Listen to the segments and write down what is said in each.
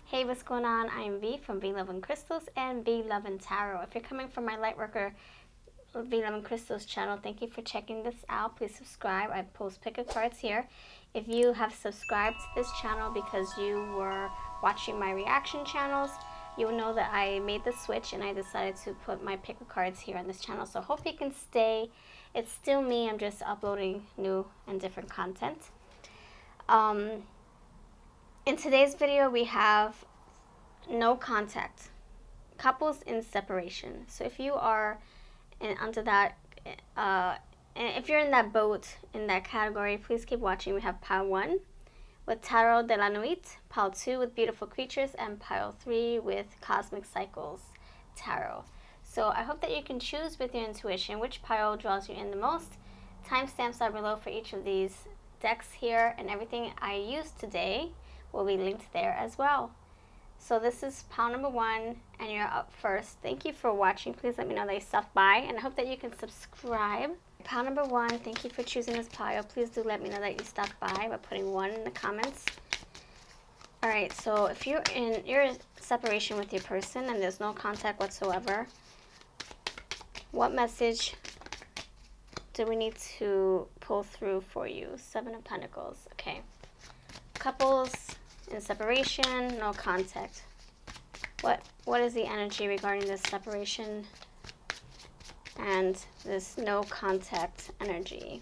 Hey, what's going on? I'm V from V Love and Crystals and V Love and Tarot. If you're coming from my Lightworker V Love and Crystals channel, thank you for checking this out. Please subscribe. I post pick of cards here. If you have subscribed to this channel because you were watching my reaction channels, you will know that I made the switch and I decided to put my pick of cards here on this channel. So hope you can stay. It's still me. I'm just uploading new and different content. In today's video, we have no contact, couples in separation. So if you are under that, if you're in that boat, in that category, please keep watching. We have pile 1 with Tarot de la Nuit, pile 2 with Beautiful Creatures, and pile 3 with Cosmic Cycles Tarot. So I hope that you can choose with your intuition which pile draws you in the most. Timestamps are below for each of these decks here, and everything I used today will be linked there as well. So this is pile number 1, and you're up first. Thank you for watching. Please let me know that you stopped by, and I hope that you can subscribe. Pile number 1, thank you for choosing this pile. Please do let me know that you stopped by putting 1 in the comments. Alright, so if you're in your separation with your person and there's no contact whatsoever, what message do we need to pull through for you? 7 of Pentacles. Okay. Couples in separation, no contact. What is the energy regarding this separation and this no contact energy?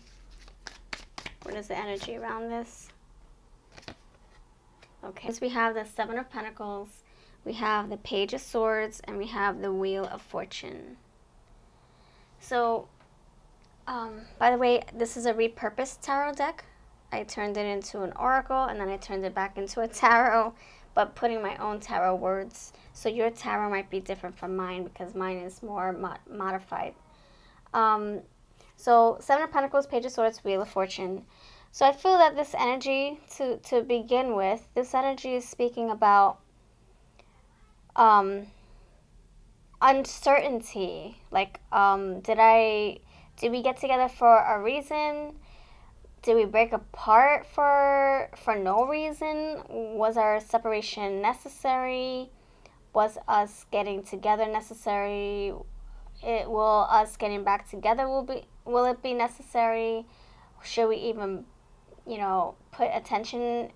What is the energy around this? Okay, so we have the 7 of Pentacles, we have the Page of Swords, and we have the Wheel of Fortune. So, by the way, this is a repurposed tarot deck. I turned it into an oracle, and then I turned it back into a tarot, but putting my own tarot words. So your tarot might be different from mine because mine is more modified. So 7 of Pentacles, Page of Swords, Wheel of Fortune. So I feel that this energy, to begin with, this energy is speaking about uncertainty. Like, did we get together for a reason? Did we break apart for no reason? Was our separation necessary? Was us getting together necessary? Will us getting back together will it be necessary? Should we even, put attention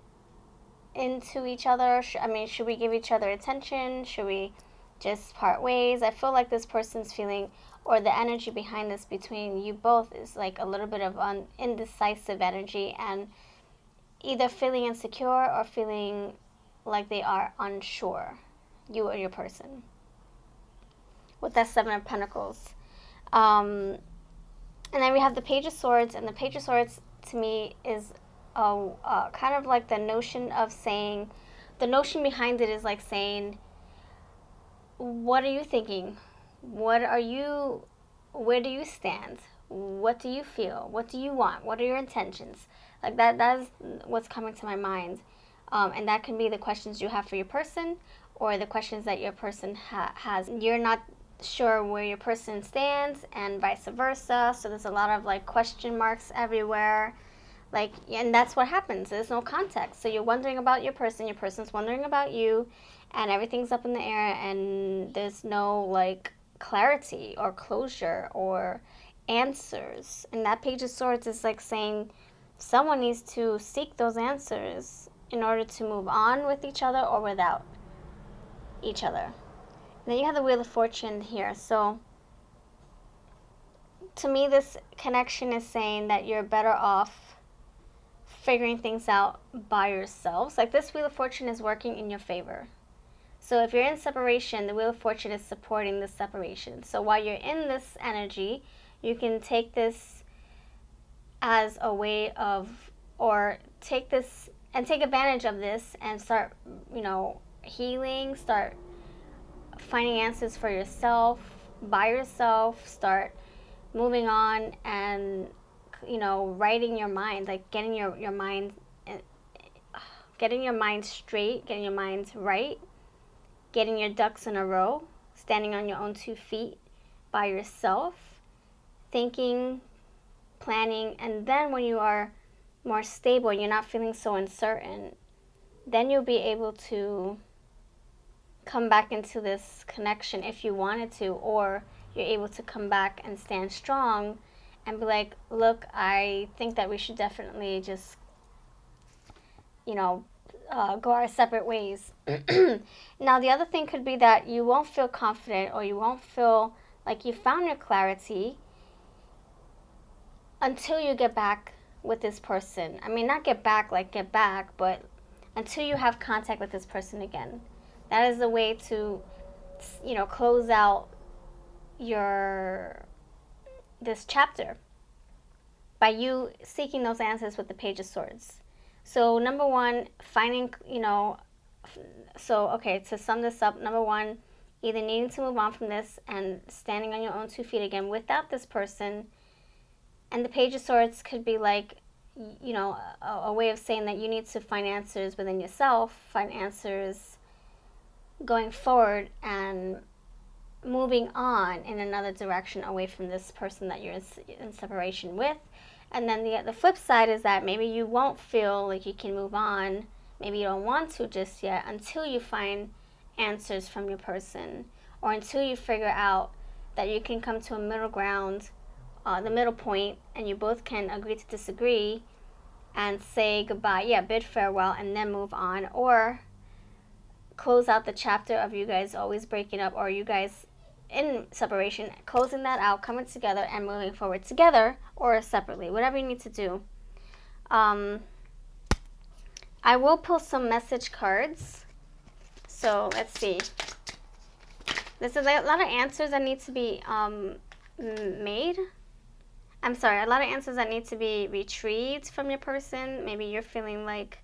into each other? Should we give each other attention? Should we just part ways? I feel like this person's feeling, or the energy behind this between you both, is like a little bit of indecisive energy, and either feeling insecure or feeling like they are unsure, you or your person, with that 7 of Pentacles. And then we have the Page of Swords, and the Page of Swords to me is kind of like the notion of saying, the notion behind it is like saying, what are you thinking? Where do you stand? What do you feel? What do you want? What are your intentions? Like that is what's coming to my mind. And that can be the questions you have for your person, or the questions that your person has. You're not sure where your person stands, and vice versa. So there's a lot of like question marks everywhere. And that's what happens. There's no context. So you're wondering about your person's wondering about you, and everything's up in the air, and there's no like clarity or closure or answers. And that Page of Swords is like saying someone needs to seek those answers in order to move on with each other or without each other. And then you have the Wheel of Fortune here. So to me, this connection is saying that you're better off figuring things out by yourselves. Like, this Wheel of Fortune is working in your favor. So if you're in separation, the Wheel of Fortune is supporting the separation. So while you're in this energy, you can take this as a way of, or take this and take advantage of this and start, healing, start finding answers for yourself, by yourself, start moving on and, writing your mind, like getting your mind straight, getting your mind right, getting your ducks in a row, standing on your own 2 feet by yourself, thinking, planning, and then when you are more stable, you're not feeling so uncertain, then you'll be able to come back into this connection if you wanted to, or you're able to come back and stand strong and be like, look, I think that we should definitely just, go our separate ways. Now, the other thing could be that you won't feel confident, or you won't feel like you found your clarity until you get back with this person. I mean, not get back, but until you have contact with this person again. That is the way to, close out this chapter, by you seeking those answers with the Page of Swords. So number one, finding, to sum this up, number one, either needing to move on from this and standing on your own 2 feet again without this person. And the Page of Swords could be like, a way of saying that you need to find answers within yourself, find answers going forward, and moving on in another direction away from this person that you're in separation with. And then the flip side is that maybe you won't feel like you can move on. Maybe you don't want to just yet until you find answers from your person, or until you figure out that you can come to a middle ground, the middle point, and you both can agree to disagree and say goodbye, bid farewell, and then move on, or close out the chapter of you guys always breaking up, or you guys in separation, closing that out, coming together and moving forward together or separately, whatever you need to do. I will pull some message cards. So let's see. This is a lot of answers that need to be made. I'm sorry, a lot of answers that need to be retrieved from your person. Maybe you're feeling like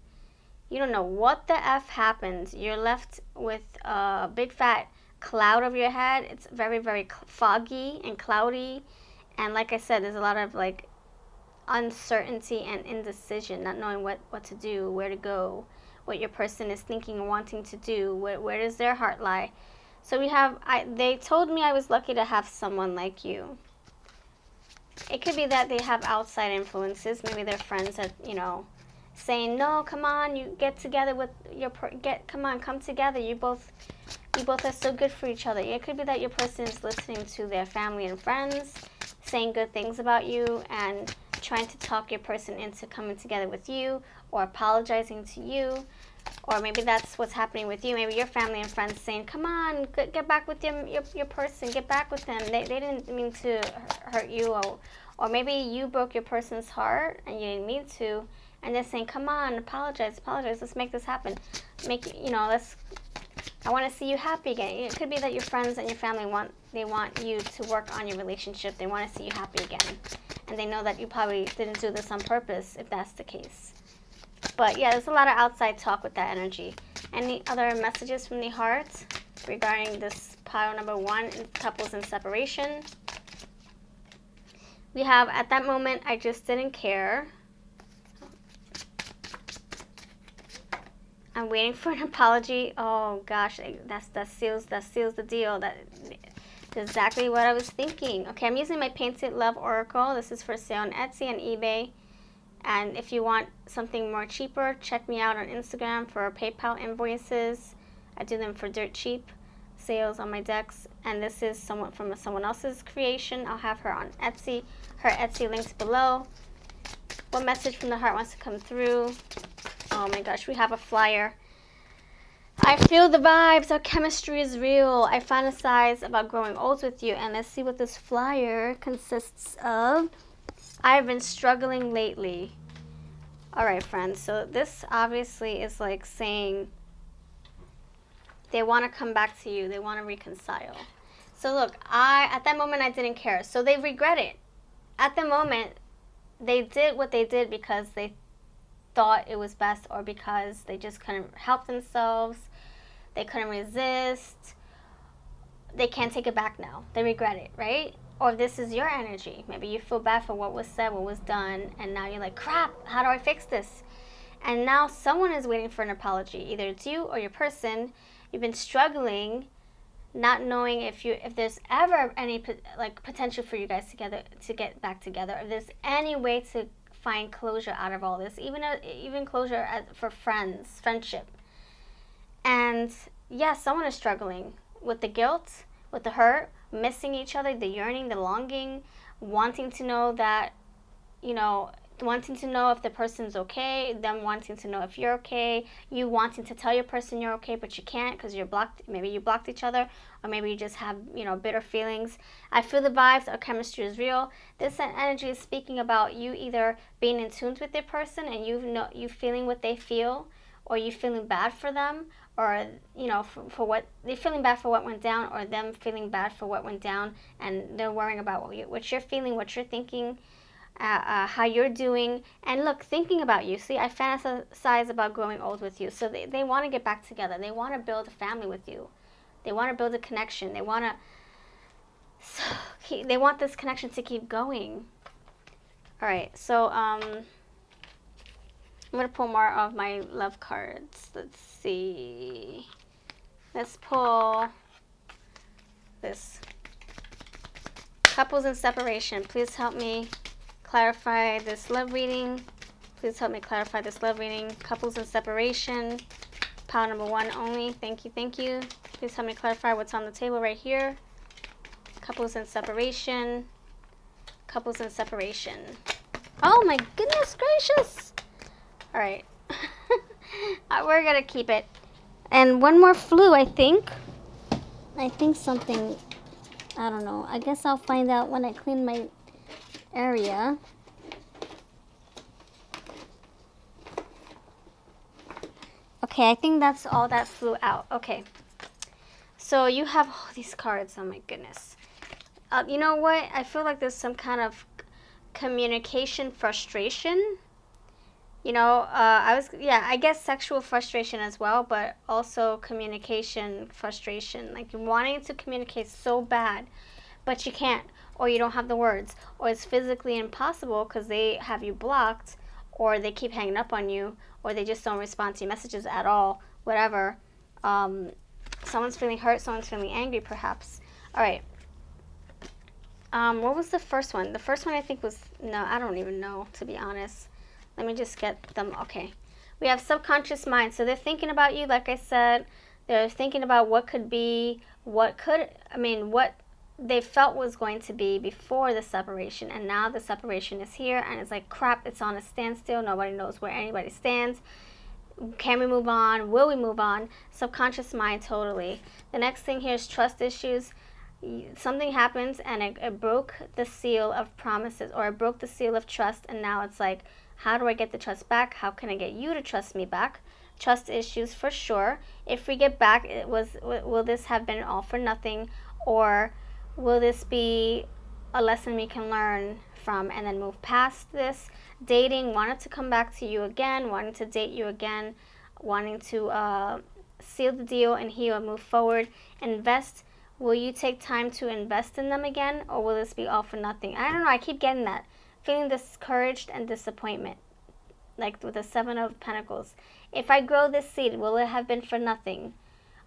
you don't know what the F happened. You're left with a big fat cloud over your head. It's very, very foggy and cloudy. And like I said, there's a lot of like uncertainty and indecision, not knowing what to do, where to go, what your person is thinking and wanting to do, where does their heart lie. So they told me I was lucky to have someone like you. It could be that they have outside influences. Maybe they're friends that, saying, no, come on, you get together with come together. You both are so good for each other. It could be that your person is listening to their family and friends, saying good things about you, and trying to talk your person into coming together with you, or apologizing to you. Or maybe that's what's happening with you. Maybe your family and friends saying, come on, get back with your person, get back with them. They didn't mean to hurt you. Or maybe you broke your person's heart and you didn't mean to. And they're saying, come on, apologize, let's make this happen. I want to see you happy again. It could be that your friends and your family want you to work on your relationship. They want to see you happy again. And they know that you probably didn't do this on purpose, if that's the case. But yeah, there's a lot of outside talk with that energy. Any other messages from the heart regarding this pile number 1, couples in separation? We have, at that moment, I just didn't care. I'm waiting for an apology. Oh gosh, that seals the deal. That's exactly what I was thinking. Okay, I'm using my Painted Love Oracle. This is for sale on Etsy and eBay. And if you want something more cheaper, check me out on Instagram for PayPal invoices. I do them for dirt cheap. Sales on my decks. And this is someone else's creation. I'll have her on Etsy. Her Etsy links below. What message from the heart wants to come through? Oh my gosh, we have a flyer. I feel the vibes. Our chemistry is real. I fantasize about growing old with you. And let's see what this flyer consists of. I've been struggling lately. All right, friends. So this obviously is like saying they want to come back to you. They want to reconcile. So look, at that moment, I didn't care. So they regret it. At the moment, they did what they did because they thought it was best, or because they just couldn't help themselves. They couldn't resist. They can't take it back now. They regret it, right? Or this is your energy. Maybe you feel bad for what was said, what was done, and now you're like, crap, how do I fix this? And now someone is waiting for an apology. Either it's you or your person. You've been struggling, not knowing if there's ever any potential for you guys to get back together. If there's any way to find closure out of all this, even closure for friendship. And yes, someone is struggling with the guilt, with the hurt, missing each other, the yearning, the longing, wanting to know that, you know, wanting to know if the person's okay, them wanting to know if you're okay, you wanting to tell your person you're okay, but you can't because you're blocked. Maybe you blocked each other, or maybe you just have, you know, bitter feelings. I feel the vibes. Our chemistry is real. This energy is speaking about you either being in tune with their person and you feeling what they feel, or you feeling bad for them, or, you know, for what they're feeling bad for what went down, or them feeling bad for what went down, and they're worrying about what you're feeling, what you're thinking, how you're doing, and look, thinking about you. See, I fantasize about growing old with you. So they want to get back together. They want to build a family with you. They want to build a connection. They want this connection to keep going. All right, so I'm going to pull more of my love cards. Let's see. Let's pull this. Couples in separation. Please help me clarify this love reading. Please help me clarify this love reading. Couples in separation. Pile number 1 only. Thank you, thank you. Please help me clarify what's on the table right here. Couples in separation. Couples in separation. Oh my goodness gracious. All right. We're going to keep it. And one more flew, I think. I think something, I don't know. I guess I'll find out when I clean my area. Okay, I think that's all that flew out. Okay. So you have all these cards. Oh my goodness. You know what? I feel like there's some kind of communication frustration. You know, I guess sexual frustration as well, but also communication frustration. Like you're wanting to communicate so bad, but you can't, or you don't have the words, or it's physically impossible because they have you blocked, or they keep hanging up on you, or they just don't respond to your messages at all, whatever. Someone's feeling hurt, someone's feeling angry, perhaps. All right. What was the first one? The first one I think was, no, I don't even know, to be honest. Let me just get them. Okay. We have subconscious mind. So they're thinking about you, like I said. They're thinking about what they felt was going to be before the separation. And now the separation is here. And it's like, crap, it's on a standstill. Nobody knows where anybody stands. Can we move on? Will we move on? Subconscious mind, totally. The next thing here is trust issues. Something happens and it broke the seal of promises, or it broke the seal of trust. And now it's like, how do I get the trust back? How can I get you to trust me back? Trust issues for sure. If we get back, will this have been all for nothing, or will this be a lesson we can learn from and then move past this? Dating, wanted to come back to you again, wanting to date you again, wanting to seal the deal and heal and move forward. Invest. Will you take time to invest in them again, or will this be all for nothing? I don't know. I keep getting that. Feeling discouraged and disappointment, like with the 7 of Pentacles. If I grow this seed, will it have been for nothing?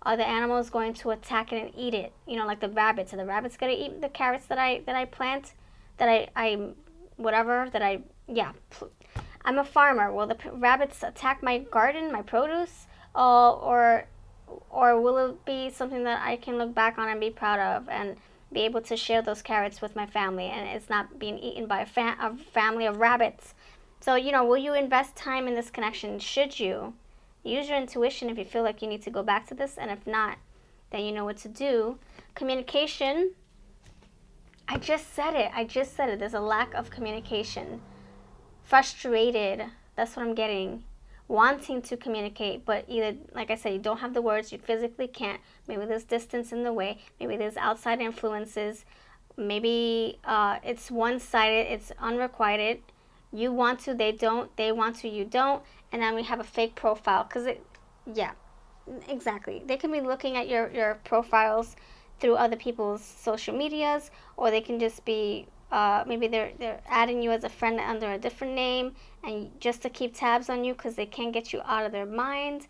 Are the animals going to attack it and eat it? You know, like the rabbits. Are the rabbits going to eat the carrots that I plant? I'm a farmer. Will the rabbits attack my garden, my produce? Or will it be something that I can look back on and be proud of and be able to share those carrots with my family, and it's not being eaten by a family of rabbits? So, you know, will you invest time in this connection? Should you? Use your intuition if you feel like you need to go back to this, and if not, then you know what to do. Communication. I just said it. There's a lack of communication. Frustrated. That's what I'm getting. Wanting to communicate, but either, like I said, you don't have the words, you physically can't. Maybe there's distance in the way. Maybe there's outside influences. Maybe it's one-sided, it's unrequited. You want to, they don't. They want to, you don't. And then we have a fake profile. Exactly. They can be looking at your profiles through other people's social medias, or they can just be maybe they're adding you as a friend under a different name, and just to keep tabs on you because they can't get you out of their mind,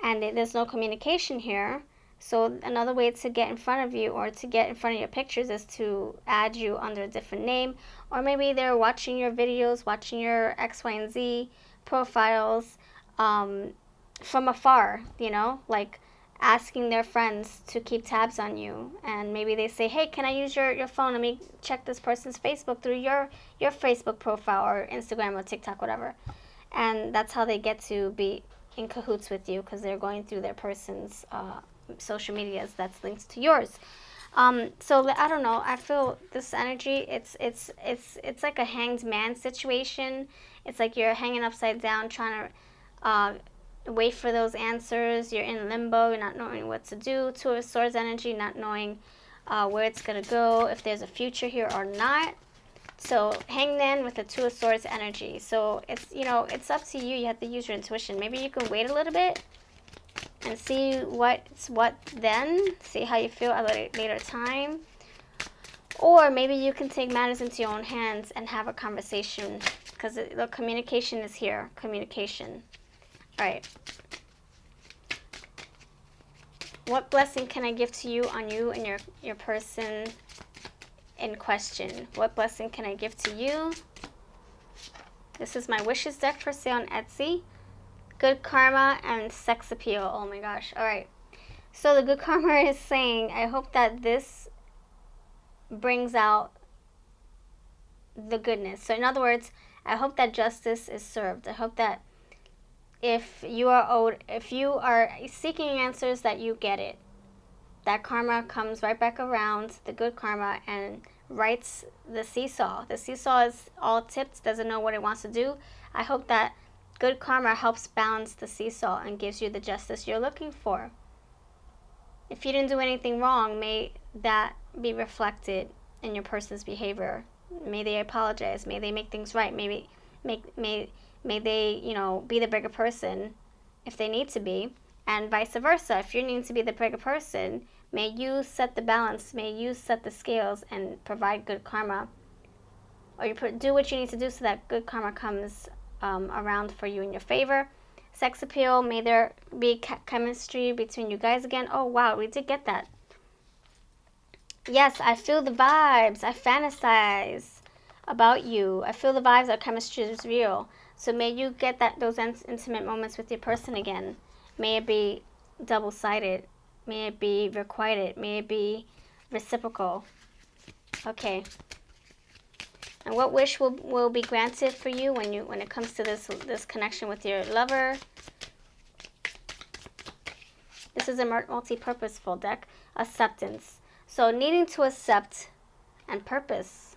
and there's no communication here. So another way to get in front of you, or to get in front of your pictures, is to add you under a different name. Or maybe they're watching your videos, watching your X, Y, and Z profiles from afar, you know, like asking their friends to keep tabs on you. And maybe they say, hey, can I use your phone? Let me check this person's Facebook through your Facebook profile or Instagram or TikTok, whatever. And that's how they get to be in cahoots with you, because they're going through their person's social medias that's linked to yours. So I don't know. I feel this energy. It's like a hanged man situation. It's like you're hanging upside down, trying to wait for those answers. You're in limbo. You're not knowing what to do. Two of Swords energy, not knowing where it's gonna go, if there's a future here or not. So Hanged Man with the Two of Swords energy. So it's, you know, it's up to you. You have to use your intuition. Maybe you can wait a little bit and see what's what then. See how you feel at a later time. Or maybe you can take matters into your own hands and have a conversation, because the communication is here. Communication. All right. What blessing can I give to you on you and your person in question? What blessing can I give to you? This is my wishes deck for sale on Etsy. Good karma and sex appeal. Oh my gosh. All right. So the good karma is saying, I hope that this brings out the goodness. So in other words, I hope that justice is served. I hope that if you are seeking answers, that you get it. That karma comes right back around, the good karma, and rights the seesaw. The seesaw is all tipped, doesn't know what it wants to do. I hope that good karma helps balance the seesaw and gives you the justice you're looking for. If you didn't do anything wrong, may that be reflected in your person's behavior. May they apologize. May they make things right. May they, you know, be the bigger person if they need to be, and vice versa. If you need to be the bigger person, may you set the balance. May you set the scales and provide good karma, or you do what you need to do so that good karma comes around for you in your favor. Sex appeal. May there be chemistry between you guys again. Oh wow, we did get that. Yes, I feel the vibes. I fantasize about you. I feel the vibes. Our chemistry is real. So may you get those intimate moments with your person again. May it be double-sided. May it be requited. May it be reciprocal. Okay. And what wish will be granted for you when it comes to this connection with your lover? This is a multi-purposeful deck. Acceptance. So needing to accept and purpose.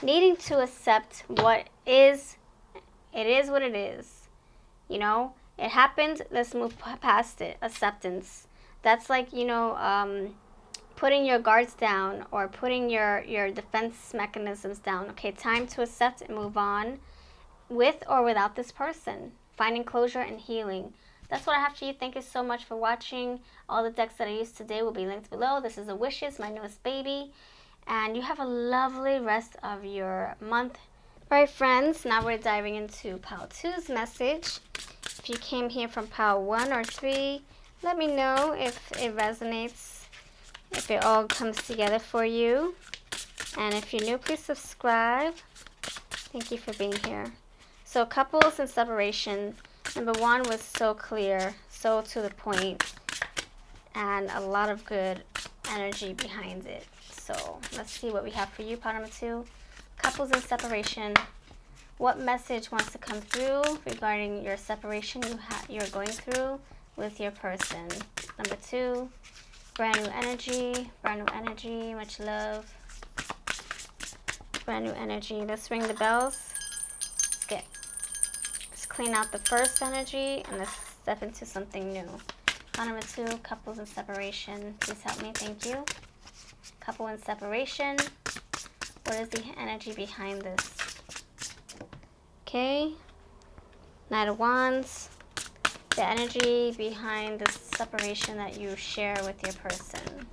Needing to accept what is. It is what it is. You know, it happened. Let's move past it. Acceptance. That's like, you know, putting your guards down or putting your defense mechanisms down. Okay, time to accept and move on with or without this person. Finding closure and healing. That's what I have for you. Thank you so much for watching. All the decks that I used today will be linked below. This is a Wishes, my newest baby. And you have a lovely rest of your month. Alright friends, now we're diving into Pile 2's message. If you came here from Pile 1 or 3, let me know if it resonates, if it all comes together for you. And if you're new, please subscribe. Thank you for being here. So couples and separation. Number 1 was so clear, so to the point, and a lot of good energy behind it. So let's see what we have for you. Pile number 2. Couples in separation. What message wants to come through regarding your separation you're going through with your person? Number 2, brand new energy, much love. Brand new energy. Let's ring the bells. Let's clean out the first energy and let's step into something new. Number 2, couples in separation. Please help me, thank you. Couple in separation. What is the energy behind this? Okay. Knight of Wands. The energy behind the separation that you share with your person.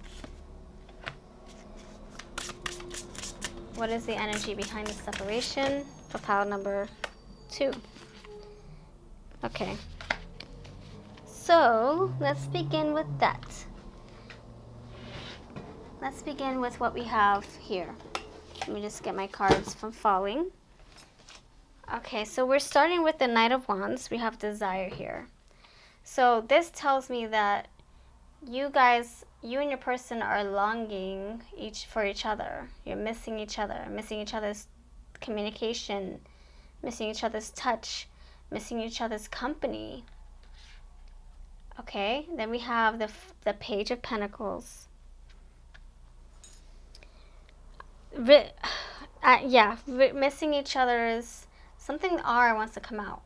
What is the energy behind the separation for pile number 2? Okay. So, let's begin with that. Let's begin with what we have here. Let me just get my cards from falling. Okay, so we're starting with the Knight of Wands. We have desire here. So this tells me that you guys, you and your person are longing for each other. You're missing each other, missing each other's communication, missing each other's touch, missing each other's company. Okay, then we have the Page of Pentacles. Missing each other's, something R wants to come out.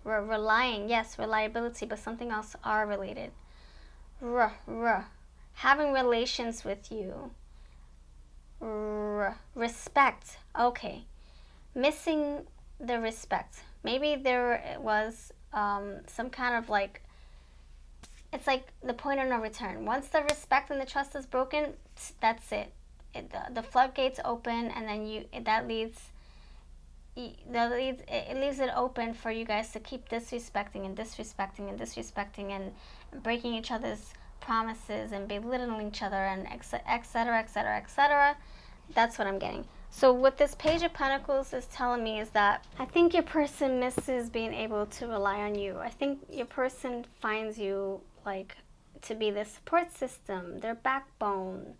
Relying, yes, reliability, but something else R related. Having relations with you. Respect, okay. Missing the respect. Maybe there was some kind of like, it's like the point of no return. Once the respect and the trust is broken, that's it. The floodgates open, and then it leaves it open for you guys to keep disrespecting and breaking each other's promises and belittling each other and etc. etc. etc. That's what I'm getting. So what this Page of Pentacles is telling me is that I think your person misses being able to rely on you. I think your person finds you like to be the support system, their backbone,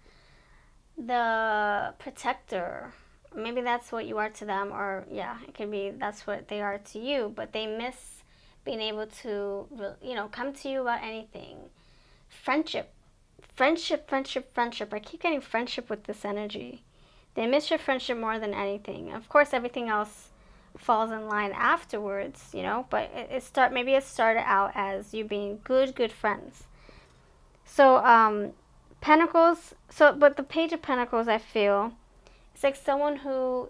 the protector. Maybe that's what you are to them, or yeah, it could be that's what they are to you, but they miss being able to, come to you about anything. Friendship. I keep getting friendship with this energy. They miss your friendship more than anything. Of course, everything else falls in line afterwards, but maybe it started out as you being good friends. So, Pentacles, but the Page of Pentacles, I feel, it's like someone who,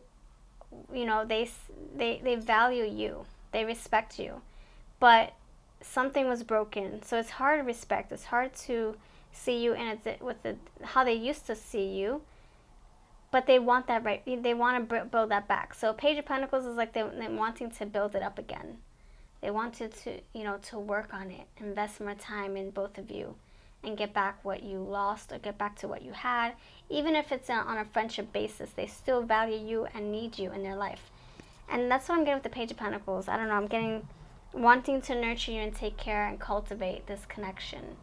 they value you, they respect you, but something was broken. So it's hard to respect. It's hard to see you how they used to see you, but they want that right. They want to build that back. So Page of Pentacles is like they're wanting to build it up again. They wanted to work on it, invest more time in both of you, and get back what you lost or get back to what you had. Even if it's on a friendship basis, they still value you and need you in their life. And that's what I'm getting with the Page of Pentacles. I don't know, I'm getting wanting to nurture you and take care and cultivate this connection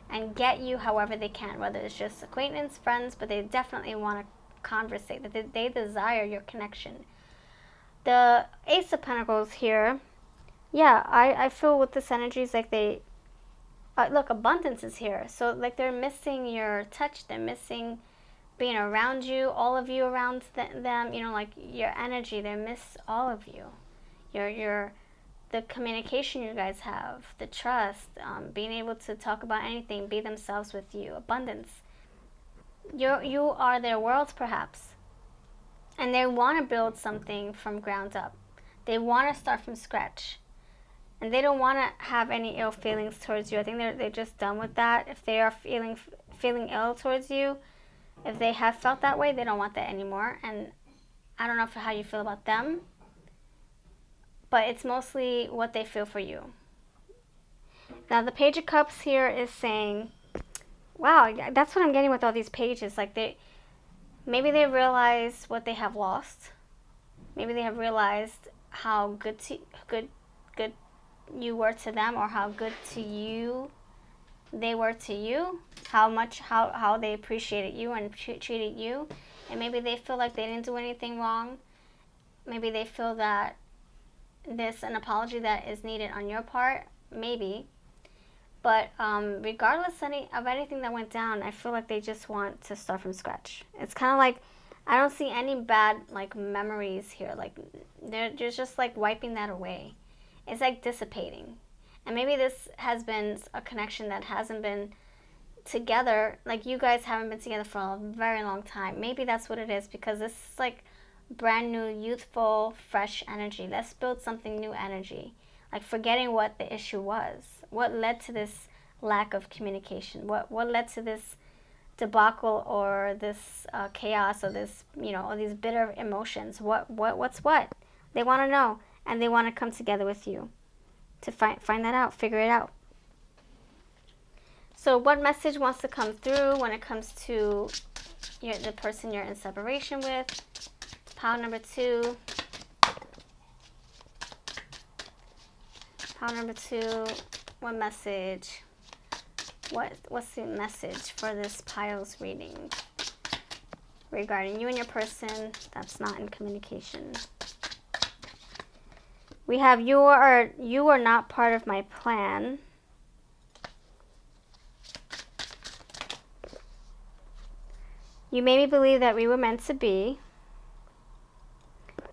and get you however they can, whether it's just acquaintance, friends, but they definitely want to conversate, that they desire your connection. The Ace of Pentacles here, yeah, I feel with this energy is like they, look, abundance is here. So like they're missing your touch, they're missing being around you, all of you around them, like your energy, they miss all of you. The communication you guys have, the trust, being able to talk about anything, be themselves with you, abundance. You are their world perhaps. And they want to build something from ground up. They want to start from scratch. And they don't want to have any ill feelings towards you. I think they're just done with that. If they are feeling ill towards you, if they have felt that way, they don't want that anymore. And I don't know how you feel about them, but it's mostly what they feel for you. Now the Page of Cups here is saying, wow, that's what I'm getting with all these pages. Like maybe they realize what they have lost. Maybe they have realized how good you were to them, or how good to you they were to you, how they appreciated you and treated you. And maybe they feel like they didn't do anything wrong. Maybe they feel that there's an apology that is needed on your part, maybe. But regardless of anything that went down, I feel like they just want to start from scratch. It's kind of like, I don't see any bad like memories here. Like they're just like wiping that away. It's like dissipating. And maybe this has been a connection that hasn't been together. Like you guys haven't been together for a very long time. Maybe that's what it is, because this is like brand new, youthful, fresh energy. Let's build something new energy. Like forgetting what the issue was. What led to this lack of communication? What led to this debacle, or this chaos, or this, all these bitter emotions? What's what? They want to know, and they want to come together with you to find that out, figure it out. So what message wants to come through when it comes to the person you're in separation with? Pile number 2. Pile number 2. What message What's the message for this pile's reading regarding you and your person that's not in communication? We have you are not part of my plan. You made me believe that we were meant to be.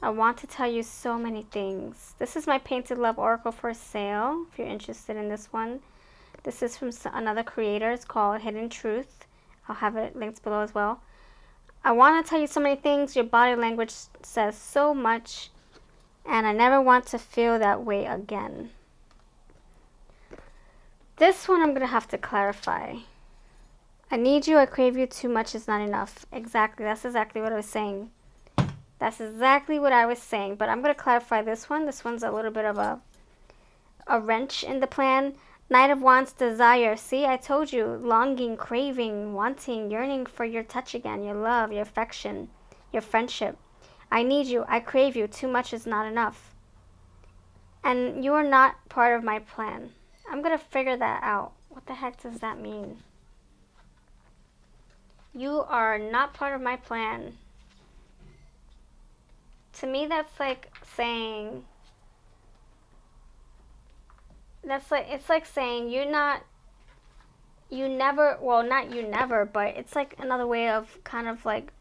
I want to tell you so many things. This is my Painted Love Oracle for sale, if you're interested in this one. This is from another creator. It's called Hidden Truth. I'll have it linked below as well. I want to tell you so many things. Your body language says so much. And I never want to feel that way again. This one I'm going to have to clarify. I need you. I crave you. Too much is not enough. Exactly. That's exactly what I was saying. That's exactly what I was saying. But I'm going to clarify this one. This one's a little bit of a wrench in the plan. Knight of Wands, desire. See, I told you. Longing, craving, wanting, yearning for your touch again. Your love, your affection, your friendship. I need you. I crave you. Too much is not enough. And you are not part of my plan. I'm going to figure that out. What the heck does that mean? You are not part of my plan. To me, that's like saying... it's like saying you never, well, not you never, but it's like another way of kind of like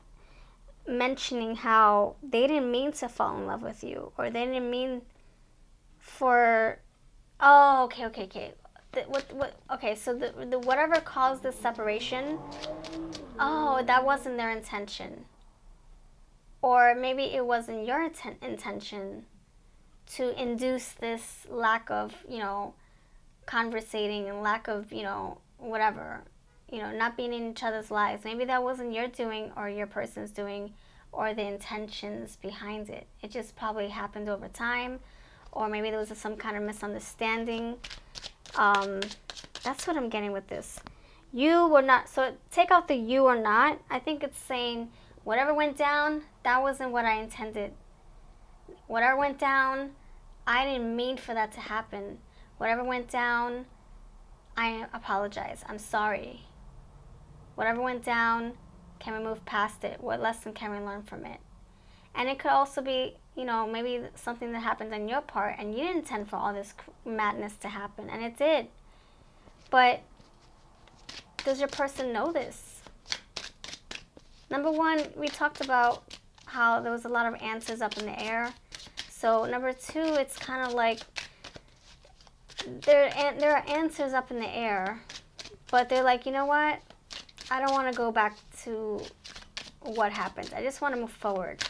mentioning how they didn't mean to fall in love with you, or they didn't mean for, oh, okay. Okay, so the whatever caused this separation, oh, that wasn't their intention. Or maybe it wasn't your intention to induce this lack of, conversating and lack of, whatever, not being in each other's lives. Maybe that wasn't your doing or your person's doing or the intentions behind it. It just probably happened over time, or maybe there was some kind of misunderstanding. That's what I'm getting with this. You were not, so take out the you or not. I think it's saying whatever went down, that wasn't what I intended. Whatever went down, I didn't mean for that to happen. Whatever went down, I apologize. I'm sorry. Whatever went down, can we move past it? What lesson can we learn from it? And it could also be, maybe something that happened on your part and you didn't intend for all this madness to happen, and it did. But does your person know this? Number one, we talked about how there was a lot of answers up in the air. So number two, it's kind of like there are answers up in the air, but they're like, you know what? I don't want to go back to what happened. I just want to move forward.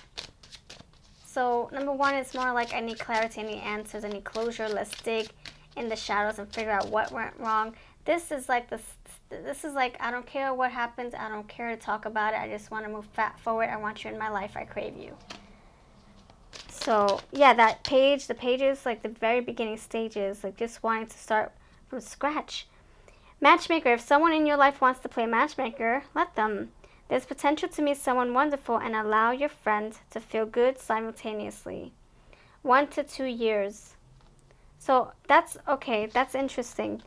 So number one, it's more like I need clarity, I need answers, I need closure. Let's dig in the shadows and figure out what went wrong. This is like I don't care what happens. I don't care to talk about it. I just want to move forward. I want you in my life. I crave you. So yeah, that page, the pages, like the very beginning stages, like just wanting to start from scratch. Matchmaker, if someone in your life wants to play matchmaker, let them. There's potential to meet someone wonderful and allow your friend to feel good simultaneously. 1 to 2 years. So that's okay. That's interesting.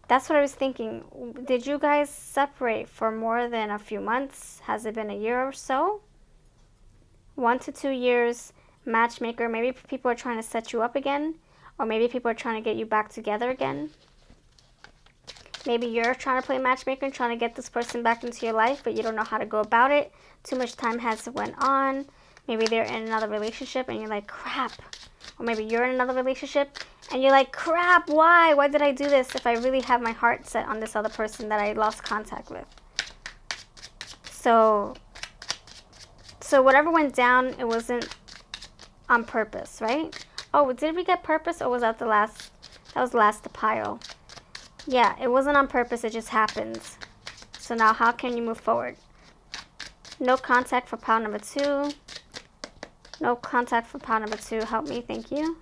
That's what I was thinking. Did you guys separate for more than a few months? Has it been a year or so? 1 to 2 years. Matchmaker, maybe people are trying to set you up again, or maybe people are trying to get you back together again. Maybe you're trying to play matchmaker and trying to get this person back into your life, but you don't know how to go about it. Too much time has went on. Maybe they're in another relationship and you're like, crap. Or maybe you're in another relationship and you're like, crap, why? Why did I do this if I really have my heart set on this other person that I lost contact with? So whatever went down, it wasn't on purpose, right? Oh, did we get purpose, or was that the last? That was the last pile. Yeah, it wasn't on purpose, it just happened. So now how can you move forward? No contact for pile number 2. No contact for pile number 2. Help me, thank you.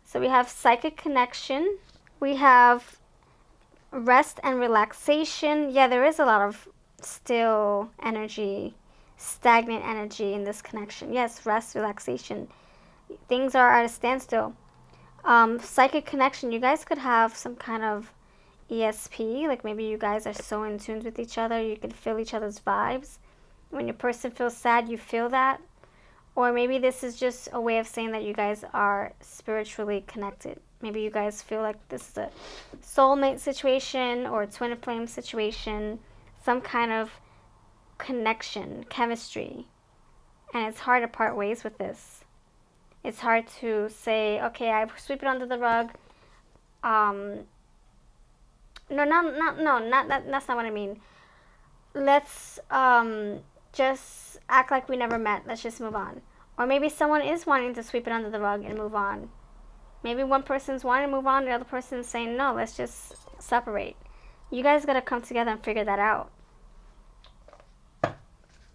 So we have psychic connection. We have rest and relaxation. Yeah, there is a lot of still energy, stagnant energy in this connection. Yes, rest, relaxation. Things are at a standstill. Psychic connection. You guys could have some kind of ESP, like maybe you guys are so in tune with each other, you can feel each other's vibes. When your person feels sad, you feel that. Or maybe this is just a way of saying that you guys are spiritually connected. Maybe you guys feel like this is a soulmate situation or a twin flame situation, some kind of connection, chemistry. And it's hard to part ways with this. It's hard to say, okay, I sweep it under the rug. That's not what I mean. Let's just act like we never met. Let's just move on. Or maybe someone is wanting to sweep it under the rug and move on. Maybe one person's wanting to move on, the other person's saying, no, let's just separate. You guys got to come together and figure that out,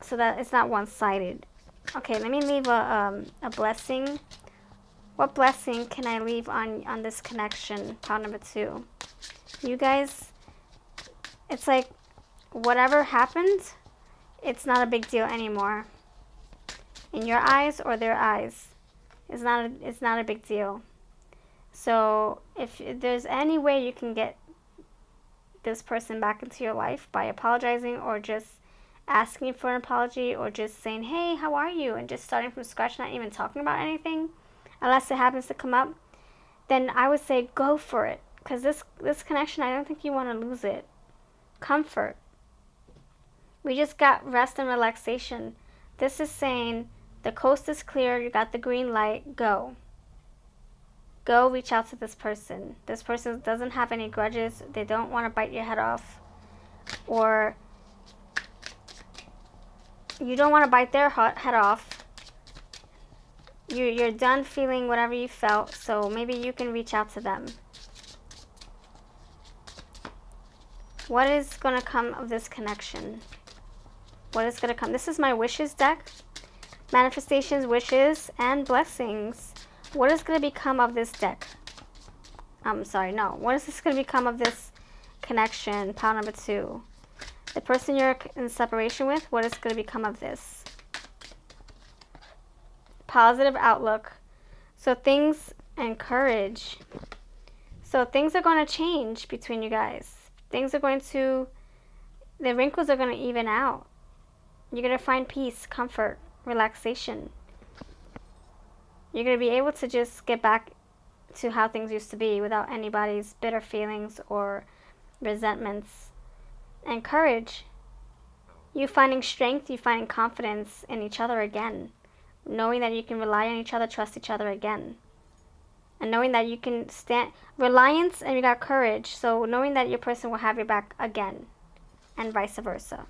so that it's not one-sided. Okay, let me leave a blessing. What blessing can I leave on this connection? Pile number 2. You guys, it's like whatever happened, it's not a big deal anymore. In your eyes or their eyes, it's not a big deal. So if there's any way you can get this person back into your life by apologizing or just asking for an apology or just saying, hey, how are you? And just starting from scratch, not even talking about anything, unless it happens to come up, then I would say go for it. Because this connection, I don't think you want to lose it. Comfort. We just got rest and relaxation. This is saying the coast is clear, you got the green light, go. Go reach out to this person. This person doesn't have any grudges. They don't want to bite your head off. Or you don't want to bite their head off. You're done feeling whatever you felt, so maybe you can reach out to them. What is going to come of this connection? What is going to come? This is my wishes deck. Manifestations, wishes, and blessings. What is going to become of this deck? What is this going to become of this connection? Pile number 2. The person you're in separation with, what is going to become of this? Positive outlook. So things and courage. So things are going to change between you guys. The wrinkles are going to even out. You're going to find peace, comfort, relaxation. You're going to be able to just get back to how things used to be without anybody's bitter feelings or resentments. And courage. You finding strength, you finding confidence in each other again. Knowing that you can rely on each other, trust each other again. And knowing that you can stand reliance and you got courage. So knowing that your person will have your back again. And vice versa.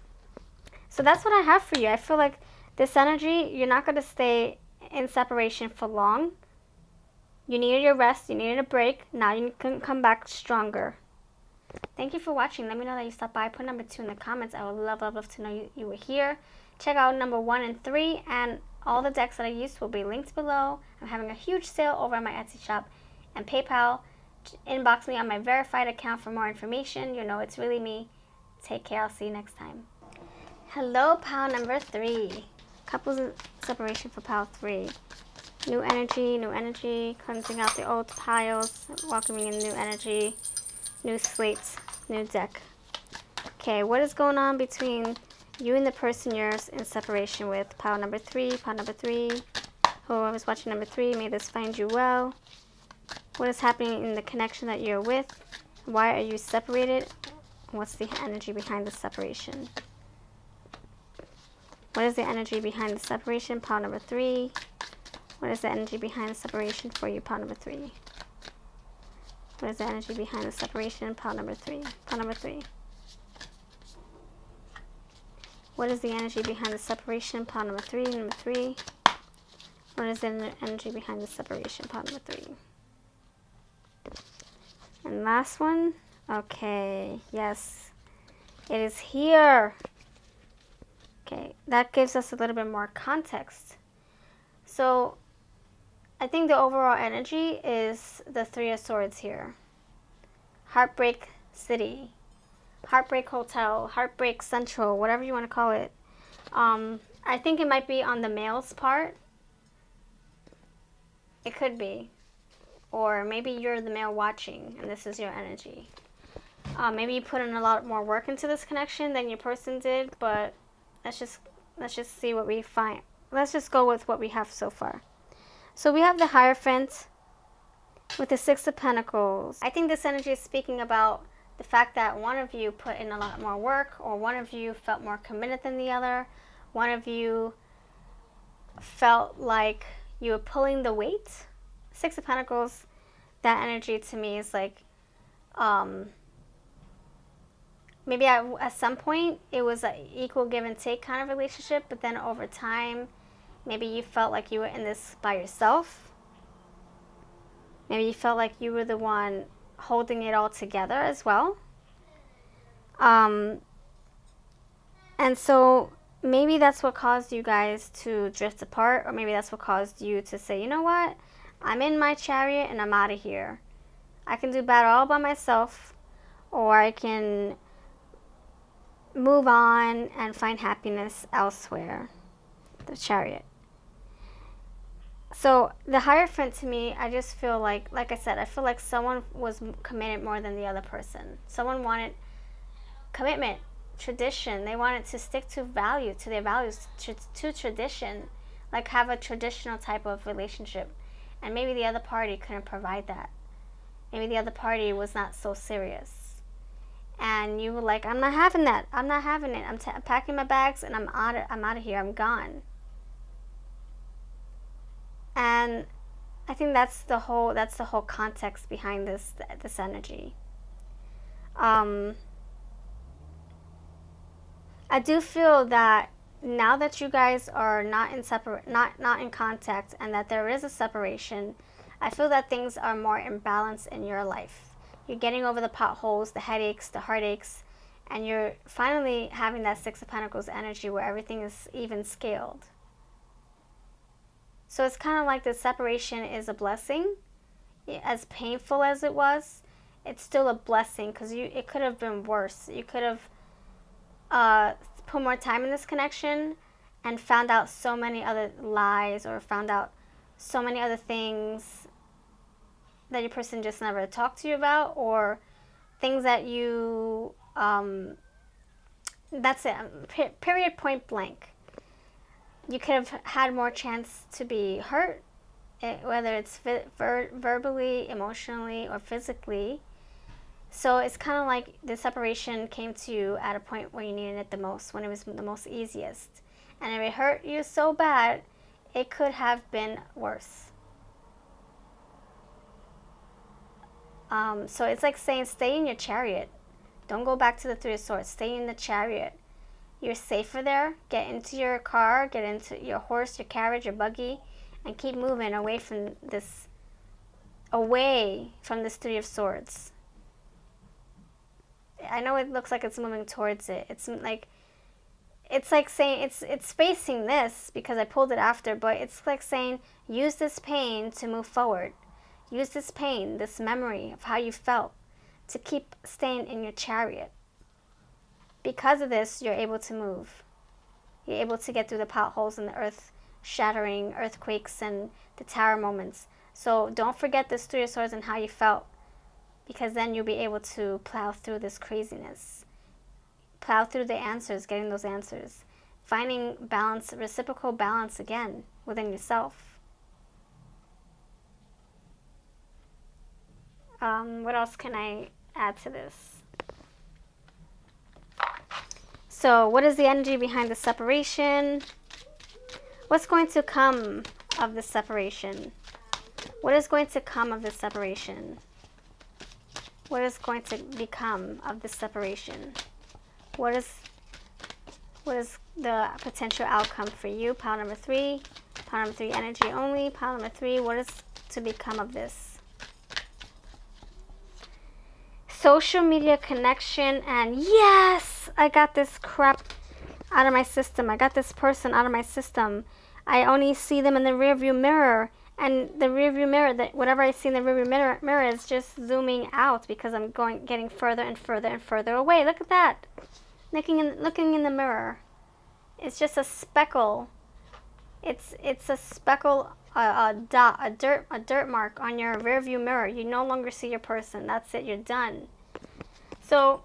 So that's what I have for you. I feel like this energy, you're not going to stay in separation for long. You needed your rest. You needed a break. Now you can come back stronger. Thank you for watching. Let me know that you stopped by. Put number 2 in the comments. I would love to know you were here. Check out number 1 and 3. And all the decks that I used will be linked below. I'm having a huge sale over on my Etsy shop and PayPal. Inbox me on my verified account for more information. You know it's really me. Take care. I'll see you next time. Hello, pile number 3. Couples separation for pile 3. New energy, cleansing out the old piles, welcoming in new energy, new slates, new deck. Okay, what is going on between you and the person you're in separation with? Pile number 3, Whoever's watching number 3, may this find you well. What is happening in the connection that you're with? Why are you separated? What's the energy behind the separation? What is the energy behind the separation? Pile number 3. What is the energy behind the separation for you? Pile number 3. What is the energy behind the separation? Pile number 3. Pile number 3. What is the energy behind the separation? Pile number 3. Number 3. What is the energy behind the separation? Pile number 3. And last one. Okay. Yes. It is here. Okay. That gives us a little bit more context. So I think the overall energy is the 3 of Swords here. Heartbreak City, Heartbreak Hotel, Heartbreak Central, whatever you want to call it. I think it might be on the male's part. It could be. Or maybe you're the male watching and this is your energy. Maybe you put in a lot more work into this connection than your person did, but let's just see what we find. Let's just go with what we have so far. So we have the Hierophant with the Six of Pentacles. I think this energy is speaking about the fact that one of you put in a lot more work, or one of you felt more committed than the other. One of you felt like you were pulling the weight. Six of Pentacles, that energy to me is like, maybe at some point it was an equal give and take kind of relationship, but then over time, maybe you felt like you were in this by yourself. Maybe you felt like you were the one holding it all together as well. And so maybe that's what caused you guys to drift apart, or maybe that's what caused you to say, you know what? I'm in my chariot and I'm out of here. I can do battle all by myself, or I can move on and find happiness elsewhere. The Chariot. So the Hierophant, to me, I just feel like I said, I feel like someone was committed more than the other person. Someone wanted commitment, tradition. They wanted to stick to value, to their values, to tradition, like have a traditional type of relationship. And maybe the other party couldn't provide that. Maybe the other party was not so serious. And you were like, I'm not having that. I'm not having it. I'm packing my bags and I'm out of here. I'm gone. And I think that's the whole context behind this energy. I do feel that now that you guys are not in contact, and that there is a separation, I feel that things are more in balance in your life. You're getting over the potholes, the headaches, the heartaches, and you're finally having that Six of Pentacles energy where everything is even scaled. So it's kind of like the separation is a blessing. As painful as it was, it's still a blessing, because it could have been worse. You could have put more time in this connection and found out so many other lies, or found out so many other things that your person just never talked to you about, or things that you, that's it, period, point blank. You could have had more chance to be hurt, whether it's verbally, emotionally, or physically. So it's kind of like the separation came to you at a point where you needed it the most, when it was the most easiest. And if it hurt you so bad, it could have been worse. So it's like saying, stay in your chariot. Don't go back to the Three of Swords. Stay in the chariot. You're safer there. Get into your car, get into your horse, your carriage, your buggy, and keep moving away from this Three of Swords. I know it looks like it's moving towards it. It's like saying it's facing this because I pulled it after, but it's like saying, use this pain to move forward. Use this pain, this memory of how you felt, to keep staying in your chariot. Because of this, you're able to move. You're able to get through the potholes and the earth-shattering earthquakes and the tower moments. So don't forget this Three of Swords and how you felt, because then you'll be able to plow through this craziness. Plow through the answers, getting those answers. Finding balance, reciprocal balance again within yourself. What else can I add to this? So what is the energy behind the separation? What's going to come of the separation? What is going to come of this separation? What is going to become of this separation? What is the potential outcome for you? Pile number 3. Pile number 3, energy only. Pile number 3, what is to become of this? Social media connection, and yes, I got this crap out of my system. I got this person out of my system. I only see them in the rearview mirror, and the rearview mirror, that whatever I see in the rearview mirror is just zooming out because I'm getting further and further and further away. Look at that. Looking in the mirror. It's just a speckle. It's a speckle, a dot, a dirt mark on your rearview mirror. You no longer see your person. That's it. You're done. So,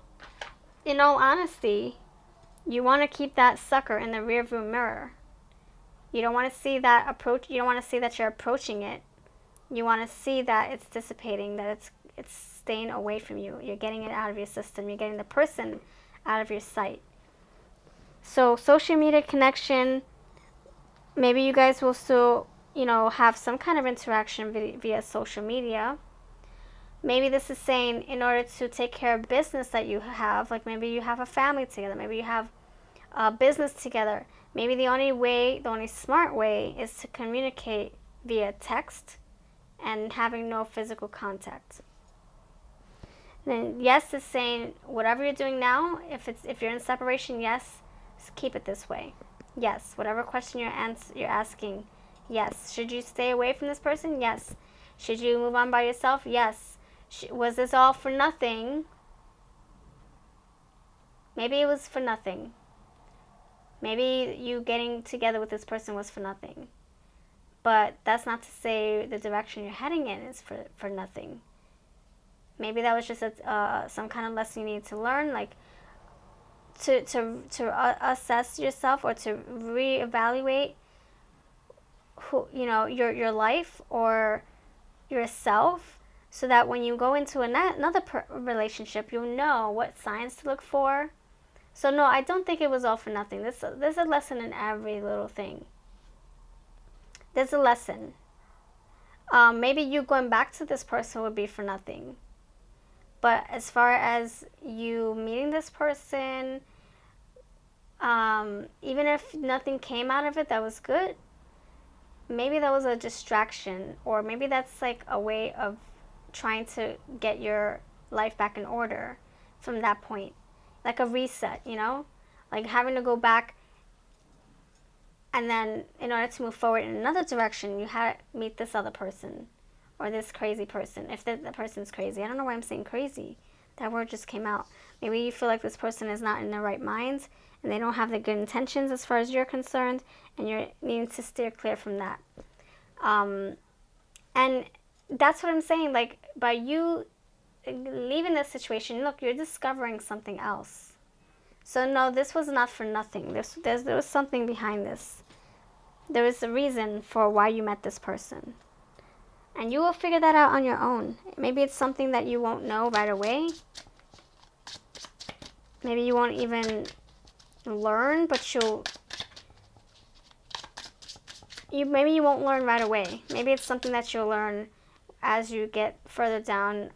in all honesty, you want to keep that sucker in the rearview mirror. You don't want to see that approach. You don't want to see that you're approaching it. You want to see that it's dissipating, that it's staying away from you. You're getting it out of your system. You're getting the person out of your sight. So social media connection, maybe you guys will still, have some kind of interaction via social media. Maybe this is saying in order to take care of business that you have, like maybe you have a family together, maybe you have a business together. Maybe the only smart way is to communicate via text and having no physical contact. And then yes is saying whatever you're doing now, if you're in separation, yes, keep it this way. Yes, whatever question you're asking, yes. Should you stay away from this person? Yes. Should you move on by yourself? Yes. Was this all for nothing? Maybe it was for nothing. Maybe you getting together with this person was for nothing. But that's not to say the direction you're heading in is for nothing. Maybe that was just some kind of lesson you need to learn, like to assess yourself or to reevaluate who your life or yourself, so that when you go into another relationship, you'll know what signs to look for. So no, I don't think it was all for nothing. There's a lesson in every little thing. There's a lesson. Maybe you going back to this person would be for nothing. But as far as you meeting this person, even if nothing came out of it that was good, maybe that was a distraction, or maybe that's like a way of trying to get your life back in order from that point. Like a reset, like having to go back, and then in order to move forward in another direction, you had to meet this other person or this crazy person. If the person's crazy, I don't know why I'm saying crazy. That word just came out. Maybe you feel like this person is not in their right mind and they don't have the good intentions as far as you're concerned, and you're needing to steer clear from that. And that's what I'm saying. Like, by you leaving this situation, look, you're discovering something else. So no, this was not for nothing. There was something behind this. There was a reason for why you met this person. And you will figure that out on your own. Maybe it's something that you won't know right away. Maybe you won't even learn, but maybe you won't learn right away. Maybe it's something that you'll learn as you get further down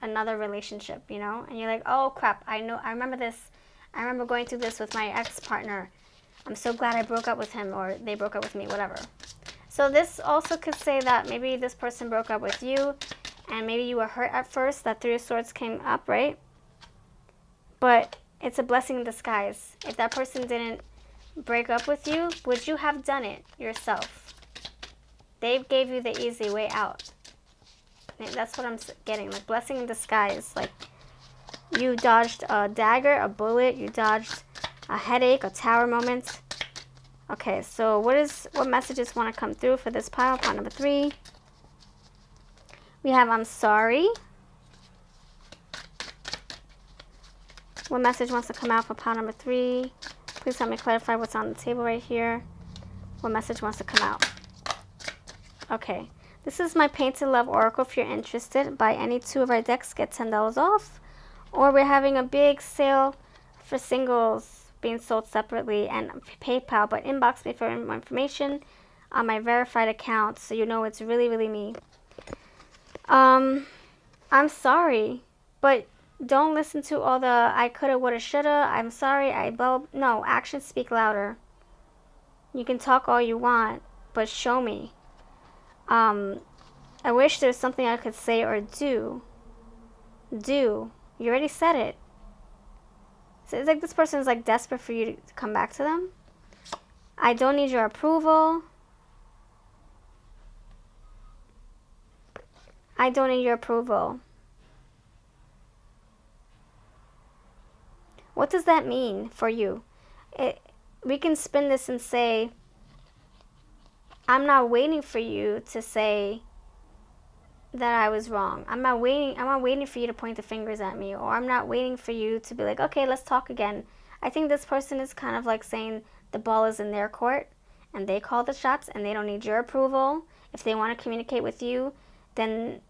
another relationship, and you're like, oh crap, I remember this. I remember going through this with my ex-partner. I'm so glad I broke up with him, or they broke up with me, whatever. So this also could say that maybe this person broke up with you, and maybe you were hurt at first. That Three of Swords came up, right? But it's a blessing in disguise. If that person didn't break up with you, would you have done it yourself? They gave you the easy way out. That's what I'm getting, like blessing in disguise. Like you dodged a dagger, a bullet, you dodged a headache, a tower moment. Okay, so what messages want to come through for this pile number 3? We have I'm sorry. What message wants to come out for pile number 3? Please help me clarify what's on the table right here. What message wants to come out? Okay. This is my Painted Love Oracle. If you're interested, buy any 2 of our decks, get $10 off. Or we're having a big sale for singles being sold separately and PayPal, but inbox me for more information on my verified account so you know it's really, really me. I'm sorry, but don't listen to all the I coulda, woulda, shoulda, I'm sorry, no, actions speak louder. You can talk all you want, but show me. I wish there's something I could say or do. You already said it. So it's like this person is like desperate for you to come back to them. I don't need your approval. I don't need your approval. What does that mean for you? We can spin this and say, I'm not waiting for you to say that I was wrong. I'm not waiting for you to point the fingers at me, or I'm not waiting for you to be like, okay, let's talk again. I think this person is kind of like saying the ball is in their court and they call the shots and they don't need your approval. If they want to communicate with you, then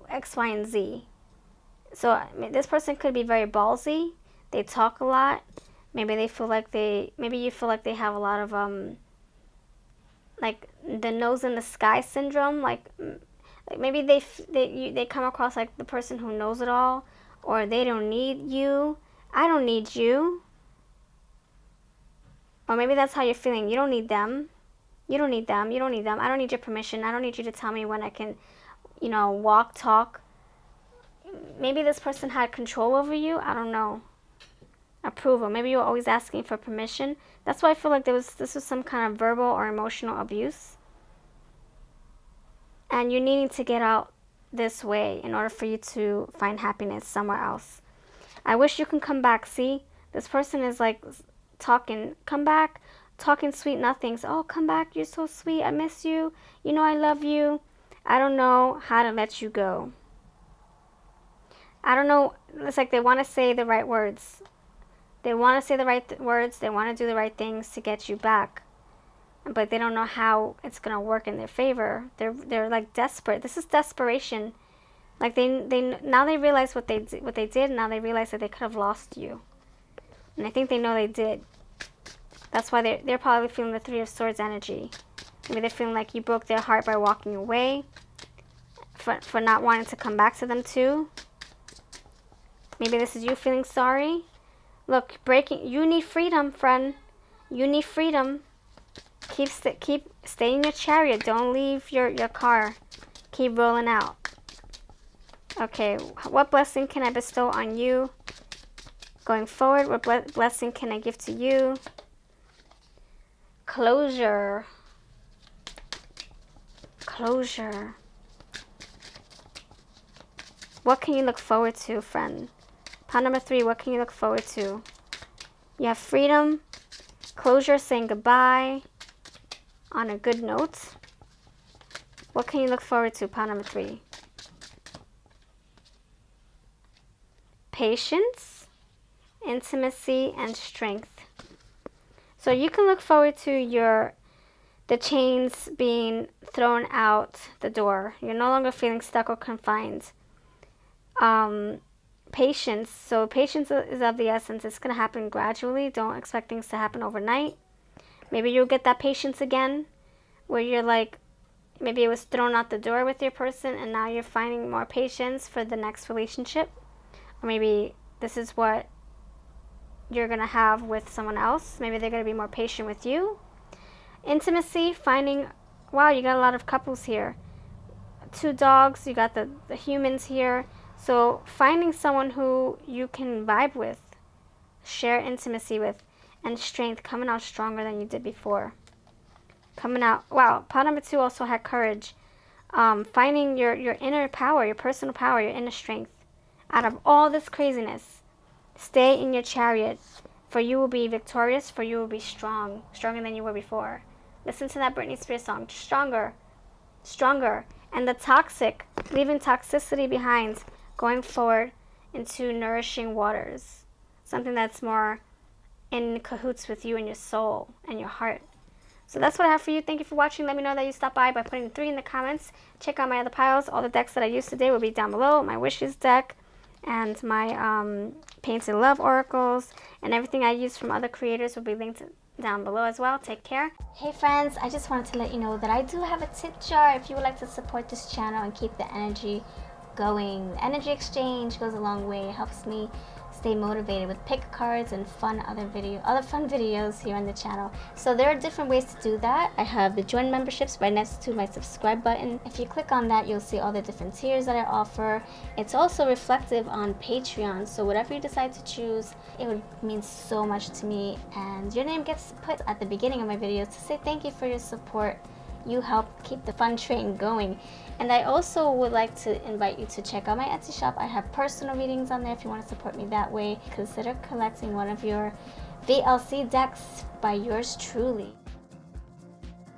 X, Y, and Z. So I mean, this person could be very ballsy. They talk a lot. Maybe you feel like they have a lot of like the nose in the sky syndrome. Like maybe they come across like the person who knows it all, or they don't need you. I don't need you. Or maybe that's how you're feeling. You don't need them. You don't need them. You don't need them. I don't need your permission. I don't need you to tell me when I can, walk, talk. Maybe this person had control over you. I don't know. Approval. Maybe you were always asking for permission. That's why I feel like this was some kind of verbal or emotional abuse. And you're needing to get out this way in order for you to find happiness somewhere else. I wish you can come back. See, this person is like talking, come back, talking sweet nothings. Oh, come back, you're so sweet, I miss you, I love you. I don't know how to let you go. I don't know, it's like they want to say the right words. They want to say the right words, they want to do the right things to get you back. But they don't know how it's going to work in their favor. They're like desperate. This is desperation. Like they now they realize what they did. Now they realize that they could have lost you. And I think they know they did. That's why they're probably feeling the Three of Swords energy. Maybe they're feeling like you broke their heart by walking away. For not wanting to come back to them too. Maybe this is you feeling sorry. Look, you need freedom, friend. You need freedom. Stay in your chariot. Don't leave your car. Keep rolling out. Okay, what blessing can I bestow on you going forward? What blessing can I give to you? Closure. Closure. What can you look forward to, friend? Pile number 3, what can you look forward to? You have freedom, closure, saying goodbye on a good note. What can you look forward to, pile number 3? Patience, intimacy, and strength. So you can look forward to the chains being thrown out the door. You're no longer feeling stuck or confined. Patience. So patience is of the essence. It's going to happen gradually. Don't expect things to happen overnight. Maybe you'll get that patience again where you're like, maybe it was thrown out the door with your person and now you're finding more patience for the next relationship. Or maybe this is what you're going to have with someone else. Maybe they're going to be more patient with you. Intimacy, finding, wow, you got a lot of couples here. 2 dogs, you got the humans here. So finding someone who you can vibe with, share intimacy with, and strength, coming out stronger than you did before. Coming out, wow, pile number 2 also had courage. Finding your inner power, your personal power, your inner strength. Out of all this craziness, stay in your chariot, for you will be victorious, for you will be strong, stronger than you were before. Listen to that Britney Spears song, stronger, stronger. And the toxic, leaving toxicity behind, going forward into nourishing waters. Something that's more in cahoots with you and your soul and your heart. So that's what I have for you. Thank you for watching. Let me know that you stopped by putting 3 in the comments. Check out my other piles. All the decks that I used today will be down below. My wishes deck and my painted love oracles and everything I use from other creators will be linked down below as well. Take care. Hey friends, I just wanted to let you know that I do have a tip jar if you would like to support this channel and keep the energy going. The energy exchange goes a long way. It helps me stay motivated with pick cards and other fun videos here on the channel. So there are different ways to do that. I have the join memberships right next to my subscribe button. If you click on that, you'll see all the different tiers that I offer. It's also reflective on Patreon, so whatever you decide to choose, it would mean so much to me, and your name gets put at the beginning of my videos to say thank you for your support. You help keep the fun train going. And I also would like to invite you to check out my Etsy shop. I have personal readings on there if you want to support me that way. Consider collecting one of your VLC decks by yours truly.